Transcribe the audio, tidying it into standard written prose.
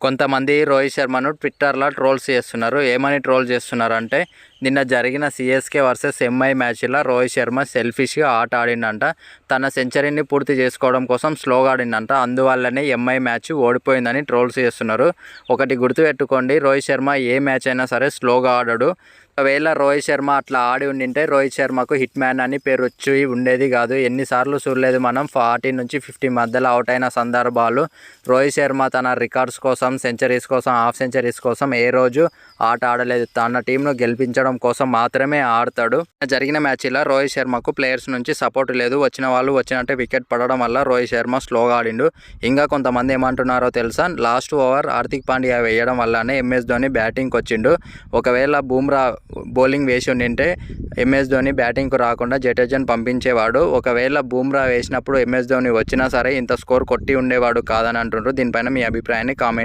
కొంతమంది రోహిత్ శర్మను ట్విట్టర్లో ట్రోల్స్ చేస్తున్నారు. ఏమని ట్రోల్ చేస్తున్నారంటే, నిన్న జరిగిన సిఎస్కే వర్సెస్ ఎంఐ మ్యాచ్లో రోహిత్ శర్మ సెల్ఫిష్గా ఆట ఆడిందంట. తన సెంచరీని పూర్తి చేసుకోవడం కోసం స్లోగా ఆడిందంట. అందువల్లనే ఎంఐ మ్యాచ్ ఓడిపోయిందని ట్రోల్స్ చేస్తున్నారు. ఒకటి గుర్తుపెట్టుకోండి, రోహిత్ శర్మ ఏ మ్యాచ్ అయినా సరే స్లోగా ఆడడు. ఒకవేళ రోహిత్ శర్మ అట్లా ఆడి ఉండింటే రోహిత్ శర్మకు హిట్ మ్యాన్ అని పేరు వచ్చి ఉండేది కాదు. ఎన్నిసార్లు చూడలేదు మనం 40 నుంచి 50 మధ్యలో అవుట్ అయిన సందర్భాలు. రోహిత్ శర్మ తన రికార్డ్స్ కోసం, సెంచరీస్ కోసం, హాఫ్ సెంచరీస్ కోసం ఏ రోజు ఆట ఆడలేదు. తన టీంను గెలిపించడం కోసం మాత్రమే ఆడతాడు. జరిగిన మ్యాచ్లో రోహిత్ శర్మకు ప్లేయర్స్ నుంచి సపోర్ట్ లేదు. వచ్చిన వాళ్ళు వచ్చినట్టే వికెట్ పడడం వల్ల రోహిత్ శర్మ స్లోగా ఆడిండు. ఇంకా కొంతమంది ఏమంటున్నారో తెలుసా, లాస్ట్ ఓవర్ హార్దిక్ పాండ్యా వేయడం వల్లనే ఎంఎస్ ధోని బ్యాటింగ్కి వచ్చిండు. ఒకవేళ బూమ్రా బౌలింగ్ వేసి ఉండింటే ఎంఎస్ ధోని బ్యాటింగ్కు రాకుండా జడేజాను పంపించేవాడు. ఒకవేళ బూమ్రా వేసినప్పుడు ఎంఎస్ ధోని వచ్చినా సరే ఇంత స్కోర్ కొట్టి ఉండేవాడు కాదని అంటుండ్రు. దీనిపైన మీ అభిప్రాయాన్ని కామెంట్